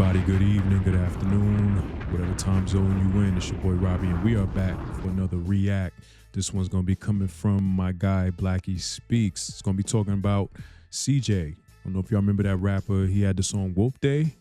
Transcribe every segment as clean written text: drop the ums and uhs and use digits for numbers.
everybody? Good evening, good afternoon, whatever time zone you in. It's your boy Robbie, and we are back for another react. This one's gonna be coming from my guy Blackie Speaks. It's gonna be talking about CJ. I don't know if y'all remember that rapper. He had the song Whoop Day.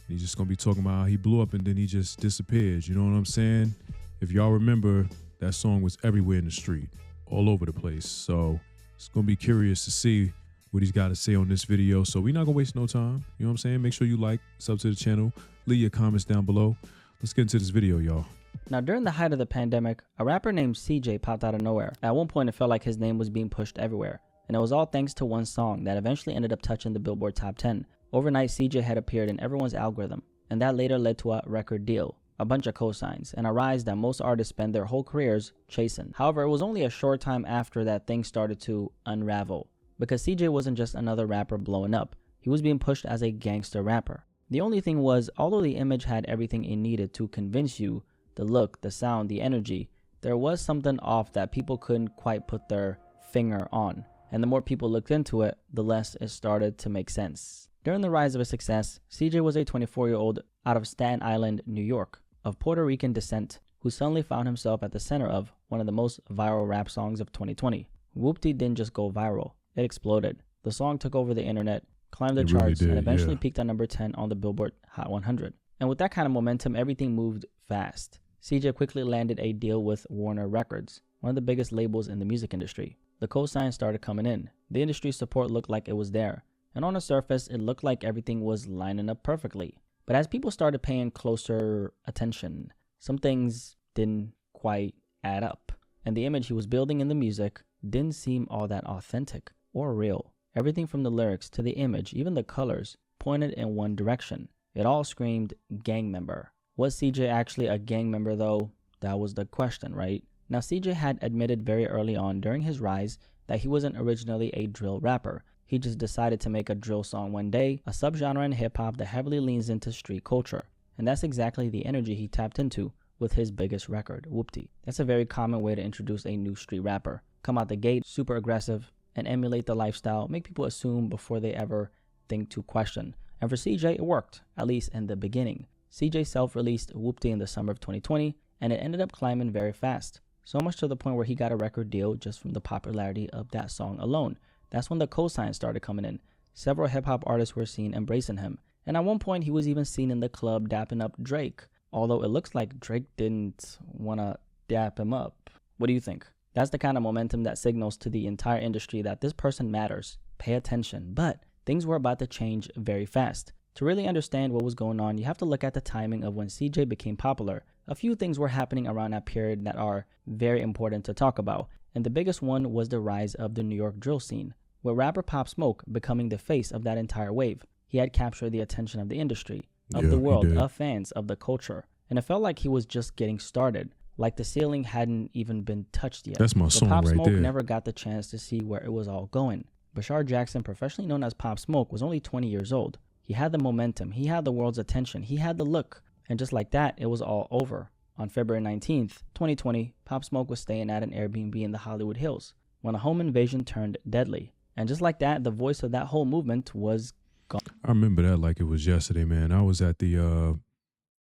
He's just gonna be talking about how he blew up and then he just disappeared. You know what I'm saying? If y'all remember, that song was everywhere in the street, all over the place. So it's gonna be curious to see what he's got to say on this video. So we're not gonna waste no time. You know what I'm saying? Make sure you like, sub to the channel, leave your comments down below. Let's get into this video, y'all. Now, during the height of the pandemic, a rapper named CJ popped out of nowhere. At one point, it felt like his name was being pushed everywhere. And it was all thanks to one song that eventually ended up touching the Billboard Top 10. Overnight, CJ had appeared in everyone's algorithm, and that later led to a record deal, a bunch of cosigns, and a rise that most artists spend their whole careers chasing. However, it was only a short time after that things started to unravel, because CJ wasn't just another rapper blowing up. He was being pushed as a gangster rapper. The only thing was, although the image had everything it needed to convince you, the look, the sound, the energy, there was something off that people couldn't quite put their finger on. And the more people looked into it, the less it started to make sense. During the rise of his success, CJ was a 24-year-old out of Staten Island, New York, of Puerto Rican descent, who suddenly found himself at the center of one of the most viral rap songs of 2020. Whoopty didn't just go viral. It exploded. The song took over the internet, climbed the charts, and eventually peaked at number 10 on the Billboard Hot 100. And with that kind of momentum, everything moved fast. CJ quickly landed a deal with Warner Records, one of the biggest labels in the music industry. The cosigns started coming in. The industry support looked like it was there. And on the surface, it looked like everything was lining up perfectly. But as people started paying closer attention, some things didn't quite add up. And the image he was building in the music didn't seem all that authentic or real. Everything from the lyrics to the image, even the colors, pointed in one direction. It all screamed gang member. Was CJ actually a gang member though? That was the question, right? Now, CJ had admitted very early on during his rise that he wasn't originally a drill rapper. He just decided to make a drill song one day, a subgenre in hip-hop that heavily leans into street culture. And that's exactly the energy he tapped into with his biggest record, Whoopty. That's a very common way to introduce a new street rapper. Come out the gate, super aggressive, and emulate the lifestyle, make people assume before they ever think to question. And for CJ, it worked, at least in the beginning. CJ self-released Whoopty in the summer of 2020, and it ended up climbing very fast. So much to the point where he got a record deal just from the popularity of that song alone. That's when the cosigns started coming in. Several hip-hop artists were seen embracing him. And at one point, he was even seen in the club dapping up Drake. Although it looks like Drake didn't want to dap him up. What do you think? That's the kind of momentum that signals to the entire industry that this person matters. Pay attention. But things were about to change very fast. To really understand what was going on, you have to look at the timing of when CJ became popular. A few things were happening around that period that are very important to talk about. And the biggest one was the rise of the New York drill scene, with rapper Pop Smoke becoming the face of that entire wave. He had captured the attention of the industry, of the world, of fans, of the culture. And it felt like he was just getting started. Like the ceiling hadn't even been touched yet. That's my song Pop right Smoke there. never got the chance to see where it was all going. Bashar Jackson, professionally known as Pop Smoke, was only 20 years old. He had the momentum, he had the world's attention, he had the look. And just like that, it was all over. On February 19th, 2020, Pop Smoke was staying at an Airbnb in the Hollywood Hills when a home invasion turned deadly. And just like that, the voice of that whole movement was gone. I remember that like it was yesterday, man. I was at the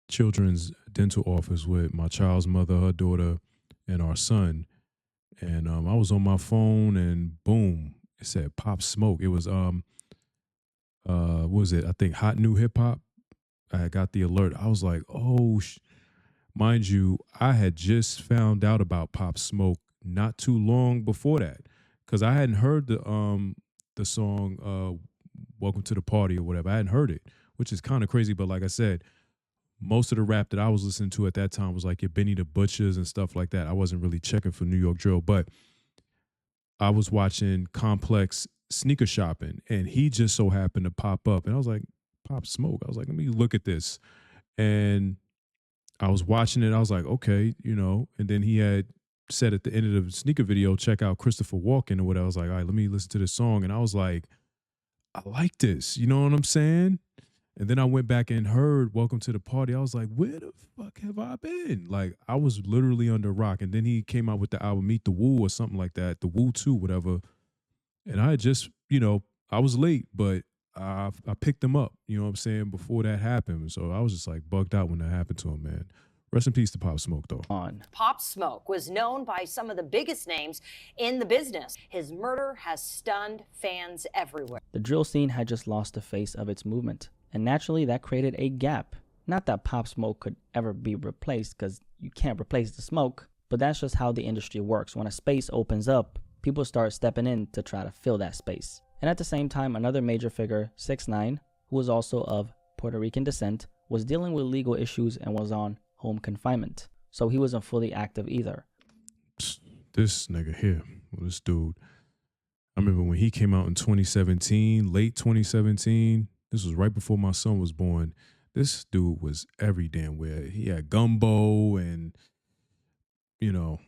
children's dental office with my child's mother, her daughter, and our son. And I was on my phone and boom, it said Pop Smoke. It was what was it? I think Hot New Hip Hop. I got the alert. I was like, oh, mind you, I had just found out about Pop Smoke not too long before that, because I hadn't heard the song Welcome to the Party or whatever. I hadn't heard it, which is kind of crazy. But like I said, most of the rap that I was listening to at that time was like your Benny the Butchers and stuff like that. I wasn't really checking for New York drill, but I was watching Complex Sneaker Shopping, and he just so happened to pop up, and I was like, Pop Smoke. I was like, let me look at this, and I was watching it. I was like, okay, you know, and then he had said at the end of the sneaker video, check out Christopher Walken or whatever. I was like, all right, let me listen to this song, and I was like, I like this. You know what I'm saying? And then I went back and heard Welcome to the Party. I was like, where the fuck have I been? Like, I was literally under a rock. And then he came out with the album Meet the Woo or something like that, the Woo 2, whatever. And I had just, you know, I was late, but I picked him up, you know what I'm saying, before that happened. So I was just like bugged out when that happened to him, man. Rest in peace to Pop Smoke, though. Pop Smoke was known by some of the biggest names in the business. His murder has stunned fans everywhere. The drill scene had just lost the face of its movement, and naturally that created a gap. Not that Pop Smoke could ever be replaced, because you can't replace the smoke, but that's just how the industry works. When a space opens up, people start stepping in to try to fill that space. And at the same time, another major figure, 6ix9ine, who was also of Puerto Rican descent, was dealing with legal issues and was on home confinement. So he wasn't fully active either. This nigga here, this dude, I remember when he came out in 2017, late 2017, this was right before my son was born. This dude was every damn where. He had gumbo and, you know,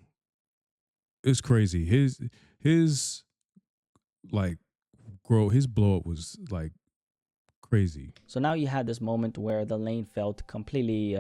it's crazy. His like his blow up was like crazy. So now you had this moment where the lane felt completely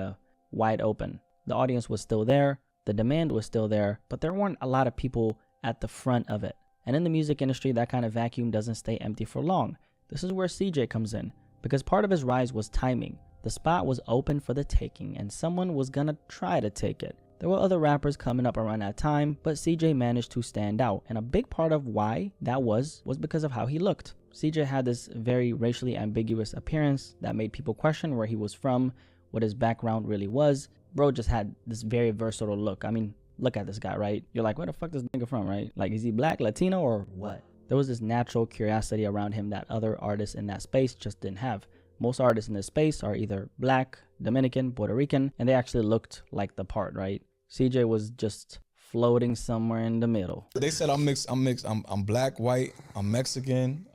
wide open. The audience was still there, the demand was still there, but there weren't a lot of people at the front of it. And in the music industry, that kind of vacuum doesn't stay empty for long. This is where CJ comes in, because part of his rise was timing. The spot was open for the taking, and someone was gonna try to take it. There were other rappers coming up around that time, but CJ managed to stand out, and a big part of why that was because of how he looked. CJ had this very racially ambiguous appearance that made people question where he was from, what his background really was. Bro just had this very versatile look. I mean, look at this guy, right? You're like, where the fuck is this nigga from, right? Like, is he black, Latino, or what? There was this natural curiosity around him that other artists in that space just didn't have. Most artists in this space are either black, Dominican, Puerto Rican, and they actually looked like the part, right? CJ was just floating somewhere in the middle. They said I'm mixed. I'm black, white, I'm Mexican,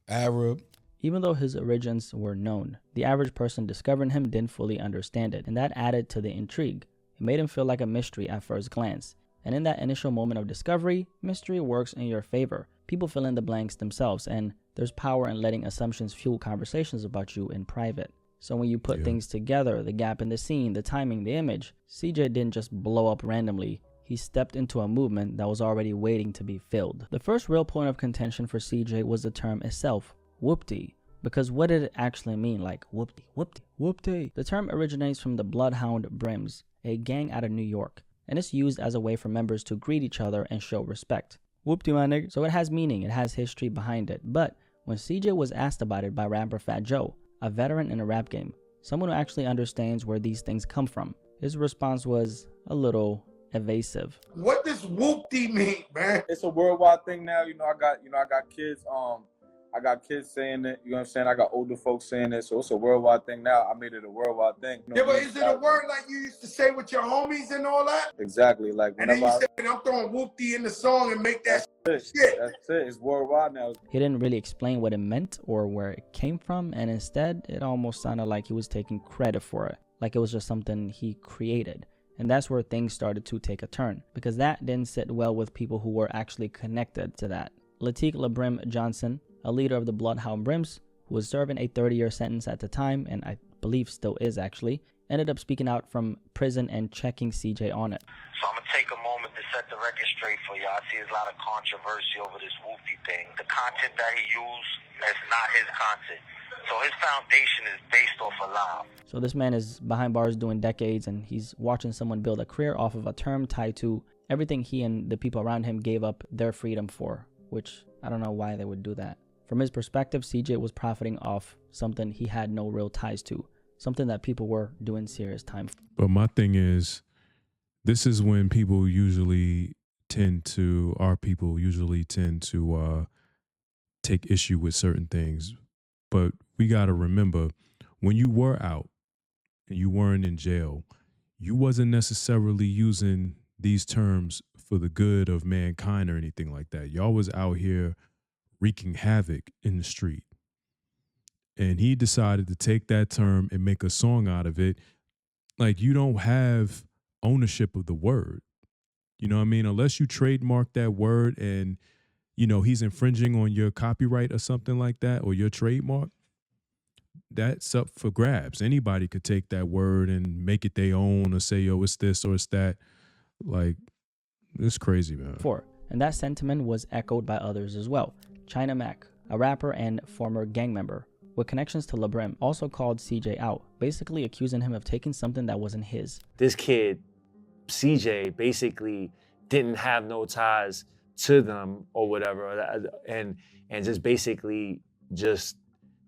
Arab. Even though his origins were known, the average person discovering him didn't fully understand it, and that added to the intrigue. It made him feel like a mystery at first glance. And in that initial moment of discovery, mystery works in your favor. People fill in the blanks themselves, and there's power in letting assumptions fuel conversations about you in private. So when you put things together, the gap in the scene, the timing, the image, CJ didn't just blow up randomly. He stepped into a movement that was already waiting to be filled. The first real point of contention for CJ was the term itself, whoopty. Because what did it actually mean? Like, whoopty, whoopty, whoopty. The term originates from the Bloodhound Brims, a gang out of New York, and it's used as a way for members to greet each other and show respect. Whoopty, my nigga. So it has meaning, it has history behind it. But when CJ was asked about it by rapper Fat Joe, a veteran in a rap game, someone who actually understands where these things come from, his response was a little evasive. What does whoopty mean, man? It's a worldwide thing now. I got kids. I got kids saying it. You know what I'm saying? I got older folks saying it. So it's a worldwide thing now. I made it a worldwide thing. Yeah, but is it a word like you used to say with your homies and all that? Exactly. Like and then you said, I'm throwing whoopty in the song and make that shit. That's it. It's worldwide now. He didn't really explain what it meant or where it came from, and instead, it almost sounded like he was taking credit for it, like it was just something he created. And that's where things started to take a turn, because that didn't sit well with people who were actually connected to that. Latique LeBrim Johnson, a leader of the Bloodhound Brims, who was serving a 30-year sentence at the time, and I believe still is actually, ended up speaking out from prison and checking CJ on it. So I'm going to take a moment to set the record straight for y'all. I see there's a lot of controversy over this whoopty thing. The content that he used is not his content. So his foundation is based off a lie. So this man is behind bars doing decades, and he's watching someone build a career off of a term tied to everything he and the people around him gave up their freedom for, which I don't know why they would do that. From his perspective, CJ was profiting off something he had no real ties to, something that people were doing serious time for. But my thing is, this is when people usually tend to take issue with certain things. But we got to remember, when you were out and you weren't in jail, you wasn't necessarily using these terms for the good of mankind or anything like that. Y'all was out here wreaking havoc in the street. And he decided to take that term and make a song out of it. Like, you don't have ownership of the word. You know what I mean? Unless you trademark that word and, you know, he's infringing on your copyright or something like that, or your trademark, that's up for grabs. Anybody could take that word and make it their own or say, yo, it's this or it's that. Like, it's crazy, man. And that sentiment was echoed by others as well. China Mac, a rapper and former gang member with connections to LeBrim, also called CJ out, basically accusing him of taking something that wasn't his. This kid, CJ, basically didn't have no ties to them or whatever, and just basically just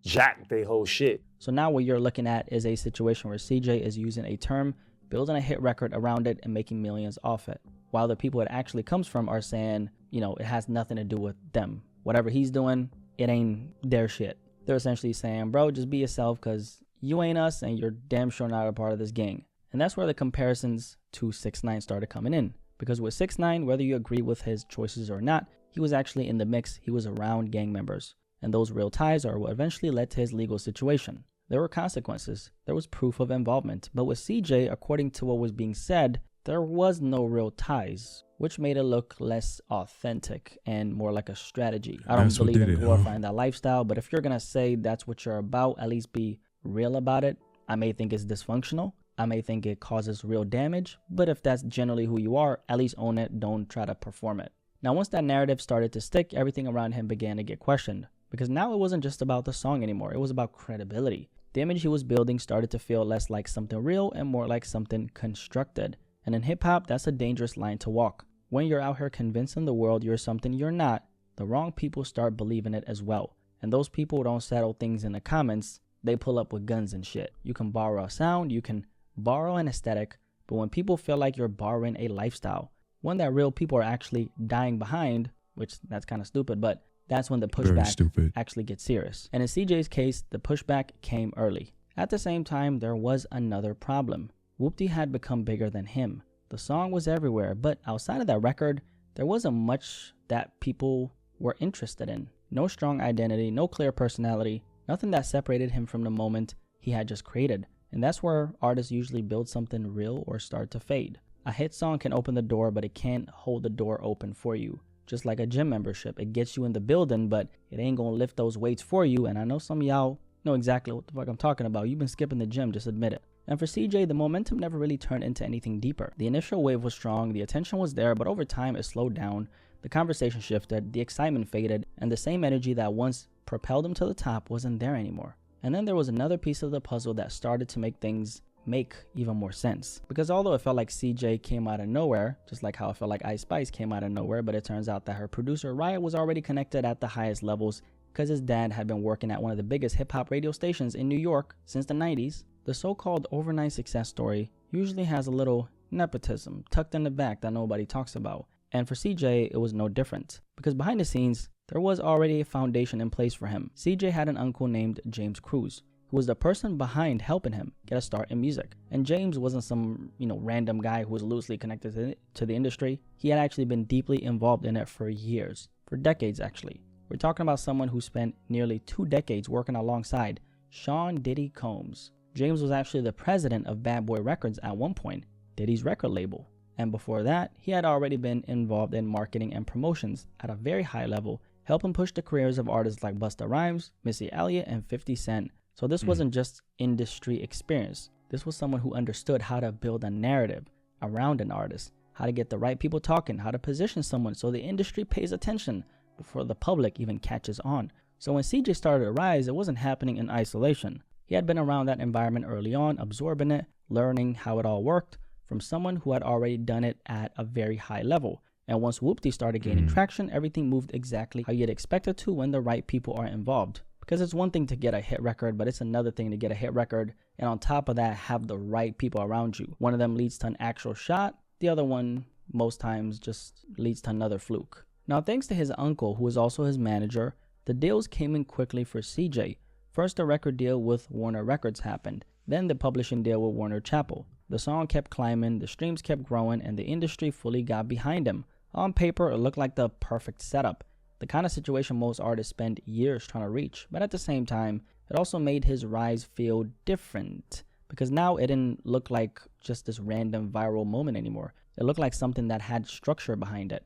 jacked their whole shit. So now what you're looking at is a situation where CJ is using a term, building a hit record around it, and making millions off it, while the people it actually comes from are saying, you know, it has nothing to do with them. Whatever he's doing, it ain't their shit. They're essentially saying, bro, just be yourself because you ain't us and you're damn sure not a part of this gang. And that's where the comparisons to 6ix9ine started coming in. Because with 6ix9ine, whether you agree with his choices or not, he was actually in the mix. He was around gang members. And those real ties are what eventually led to his legal situation. There were consequences. There was proof of involvement. But with CJ, according to what was being said, there was no real ties, which made it look less authentic and more like a strategy. I don't believe in glorifying that lifestyle, but if you're going to say that's what you're about, at least be real about it. I may think it's dysfunctional. I may think it causes real damage, but if that's generally who you are, at least own it. Don't try to perform it. Now, once that narrative started to stick, everything around him began to get questioned, because now it wasn't just about the song anymore. It was about credibility. The image he was building started to feel less like something real and more like something constructed. And in hip-hop, that's a dangerous line to walk. When you're out here convincing the world you're something you're not, the wrong people start believing it as well. And those people don't settle things in the comments. They pull up with guns and shit. You can borrow a sound, you can borrow an aesthetic, but when people feel like you're borrowing a lifestyle, one that real people are actually dying behind, which that's kind of stupid, but that's when the pushback actually gets serious. And in CJ's case, the pushback came early. At the same time, there was another problem. Whoopty had become bigger than him. The song was everywhere, but outside of that record, there wasn't much that people were interested in. No strong identity, no clear personality, nothing that separated him from the moment he had just created. And that's where artists usually build something real or start to fade. A hit song can open the door, but it can't hold the door open for you. Just like a gym membership, it gets you in the building, but it ain't gonna lift those weights for you. And I know some of y'all know exactly what the fuck I'm talking about. You've been skipping the gym, just admit it. And for CJ, the momentum never really turned into anything deeper. The initial wave was strong, the attention was there, but over time it slowed down, the conversation shifted, the excitement faded, and the same energy that once propelled him to the top wasn't there anymore. And then there was another piece of the puzzle that started to make things make even more sense. Because although it felt like CJ came out of nowhere, just like how it felt like Ice Spice came out of nowhere, but it turns out that her producer Riot was already connected at the highest levels because his dad had been working at one of the biggest hip-hop radio stations in New York since the 90s. The so-called overnight success story usually has a little nepotism tucked in the back that nobody talks about. And for CJ, it was no different. Because behind the scenes, there was already a foundation in place for him. CJ had an uncle named James Cruz, who was the person behind helping him get a start in music. And James wasn't some, random guy who was loosely connected to the industry. He had actually been deeply involved in it for years, for decades actually. We're talking about someone who spent nearly 2 decades working alongside Sean Diddy Combs. James was actually the president of Bad Boy Records at one point, Diddy's record label. And before that, he had already been involved in marketing and promotions at a very high level, helping push the careers of artists like Busta Rhymes, Missy Elliott, and 50 Cent. So this wasn't just industry experience. This was someone who understood how to build a narrative around an artist, how to get the right people talking, how to position someone so the industry pays attention before the public even catches on. So when CJ started to rise, it wasn't happening in isolation. He had been around that environment early on, absorbing it, learning how it all worked from someone who had already done it at a very high level. And once Whoopty started gaining traction, everything moved exactly how you'd expect it to when the right people are involved. Because it's one thing to get a hit record, but it's another thing to get a hit record and on top of that, have the right people around you. One of them leads to an actual shot. The other one, most times, just leads to another fluke. Now, thanks to his uncle, who was also his manager, the deals came in quickly for CJ. First, the record deal with Warner Records happened. Then the publishing deal with Warner Chappell. The song kept climbing, the streams kept growing, and the industry fully got behind him. On paper, it looked like the perfect setup. The kind of situation most artists spend years trying to reach. But at the same time, it also made his rise feel different. Because now it didn't look like just this random viral moment anymore. It looked like something that had structure behind it.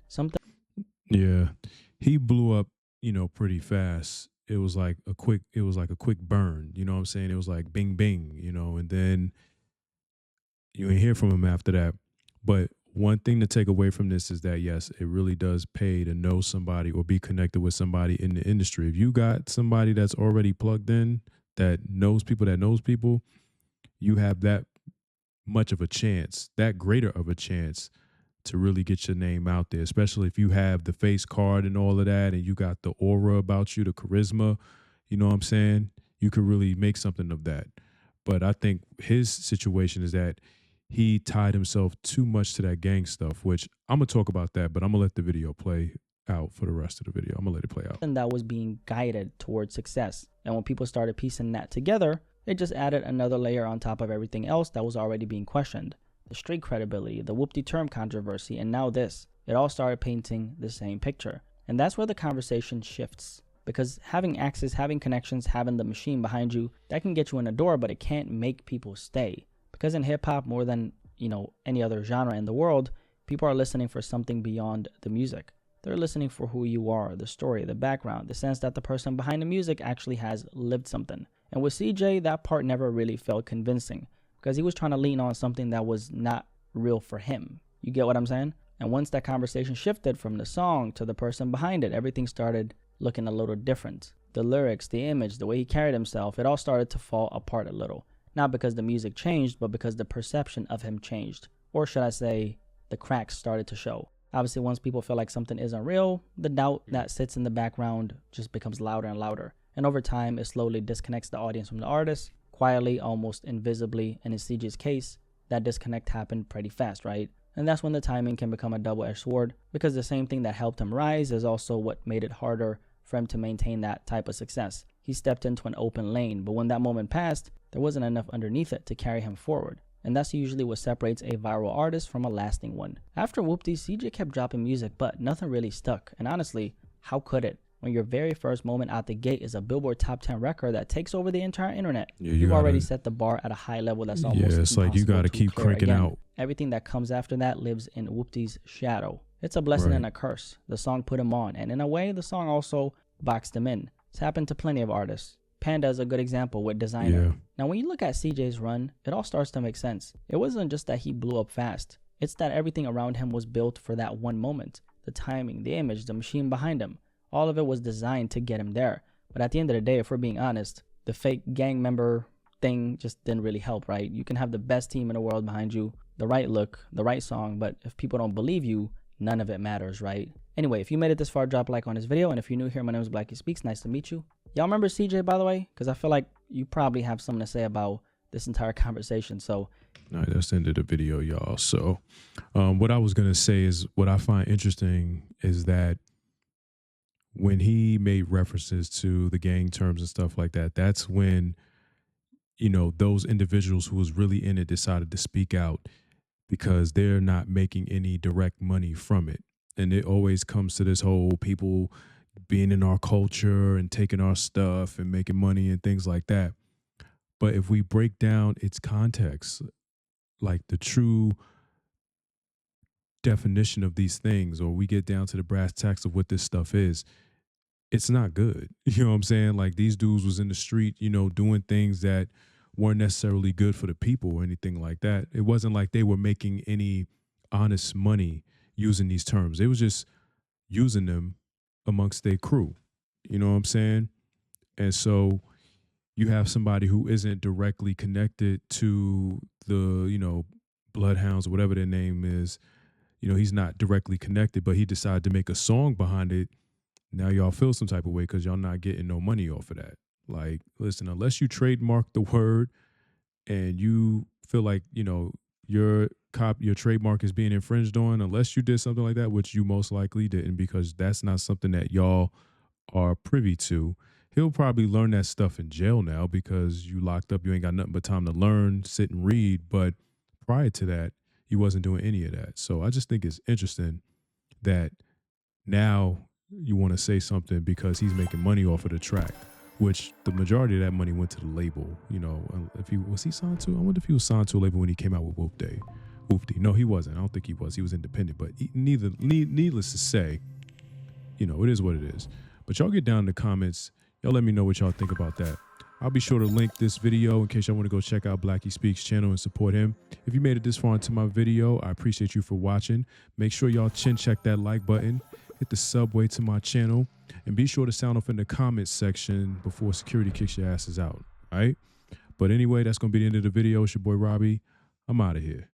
Yeah. He blew up, pretty fast. It was like a quick burn, you know what I'm saying? It was like bing bing, and then you didn't hear from him after that. But one thing to take away from this is that, yes, it really does pay to know somebody or be connected with somebody in the industry. If you got somebody that's already plugged in, that knows people, you have that much of a chance, that greater of a chance to really get your name out there, especially if you have the face card and all of that, and you got the aura about you, the charisma, you know what I'm saying? You could really make something of that. But I think his situation is that he tied himself too much to that gang stuff, which I'm going to talk about that, but I'm going to let the video play out for the rest of the video. I'm going to let it play out. And that was being guided towards success. And when people started piecing that together, it just added another layer on top of everything else that was already being questioned. The street credibility, the whoop-de term controversy, and now this. It all started painting the same picture. And that's where the conversation shifts. Because having access, having connections, having the machine behind you, that can get you in the door, but it can't make people stay. Because in hip-hop, more than any other genre in the world, people are listening for something beyond the music. They're listening for who you are, the story, the background, the sense that the person behind the music actually has lived something. And with CJ, that part never really felt convincing because he was trying to lean on something that was not real for him. You get what I'm saying? And once that conversation shifted from the song to the person behind it, everything started looking a little different. The lyrics, the image, the way he carried himself, it all started to fall apart a little. Not because the music changed, but because the perception of him changed. Or should I say, the cracks started to show. Obviously, once people feel like something isn't real, the doubt that sits in the background just becomes louder and louder. And over time, it slowly disconnects the audience from the artist, quietly, almost invisibly. And in CJ's case, that disconnect happened pretty fast, right? And that's when the timing can become a double-edged sword, because the same thing that helped him rise is also what made it harder for him to maintain that type of success. He stepped into an open lane, but when that moment passed, there wasn't enough underneath it to carry him forward. And that's usually what separates a viral artist from a lasting one. After Whoop-Dee, CJ kept dropping music, but nothing really stuck. And honestly, how could it? When your very first moment out the gate is a Billboard Top 10 record that takes over the entire internet, you've already set the bar at a high level that's almost it's like you got to keep cranking out. Everything that comes after that lives in Whoop-Dee's shadow. It's a blessing and a curse. The song put him on, and in a way, the song also boxed him in. It's happened to plenty of artists. Panda is a good example with Designer. Yeah. Now, when you look at CJ's run, it all starts to make sense. It wasn't just that he blew up fast. It's that everything around him was built for that one moment. The timing, the image, the machine behind him. All of it was designed to get him there. But at the end of the day, if we're being honest, the fake gang member thing just didn't really help, right? You can have the best team in the world behind you, the right look, the right song, but if people don't believe you, none of it matters, right? Anyway, if you made it this far, drop a like on this video. And if you're new here, my name is Blackie Speaks. Nice to meet you. Y'all remember CJ, by the way? Because I feel like you probably have something to say about this entire conversation. So, all right, that's the end of the video, y'all. So what I was going to say is what I find interesting is that when he made references to the gang terms and stuff like that, that's when, those individuals who was really in it decided to speak out because they're not making any direct money from it. And it always comes to this whole people being in our culture and taking our stuff and making money and things like that. But if we break down its context, like the true definition of these things, or we get down to the brass tacks of what this stuff is, it's not good. You know what I'm saying? Like these dudes was in the street, doing things that weren't necessarily good for the people or anything like that. It wasn't like they were making any honest money using these terms. They was just using them amongst their crew. You know what I'm saying? And so you have somebody who isn't directly connected to the, Bloodhounds or whatever their name is. He's not directly connected, but he decided to make a song behind it. Now y'all feel some type of way because y'all not getting no money off of that. Like, listen, unless you trademark the word and you feel like, your trademark is being infringed on, unless you did something like that, which you most likely didn't, because that's not something that y'all are privy to. He'll probably learn that stuff in jail now because you locked up. You ain't got nothing but time to learn, sit and read. But prior to that, he wasn't doing any of that. So I just think it's interesting that now you want to say something because he's making money off of the track, which the majority of that money went to the label. If he was signed to? I wonder if he was signed to a label when he came out with Whoop-Dee. No, he wasn't. I don't think he was. He was independent. But needless to say, it is what it is. But y'all get down in the comments. Y'all let me know what y'all think about that. I'll be sure to link this video in case y'all want to go check out Blackie Speaks channel and support him. If you made it this far into my video, I appreciate you for watching. Make sure y'all chin check that like button, hit the subway to my channel, and be sure to sound off in the comments section before security kicks your asses out. All right? But anyway, that's going to be the end of the video. It's your boy Robbie. I'm out of here.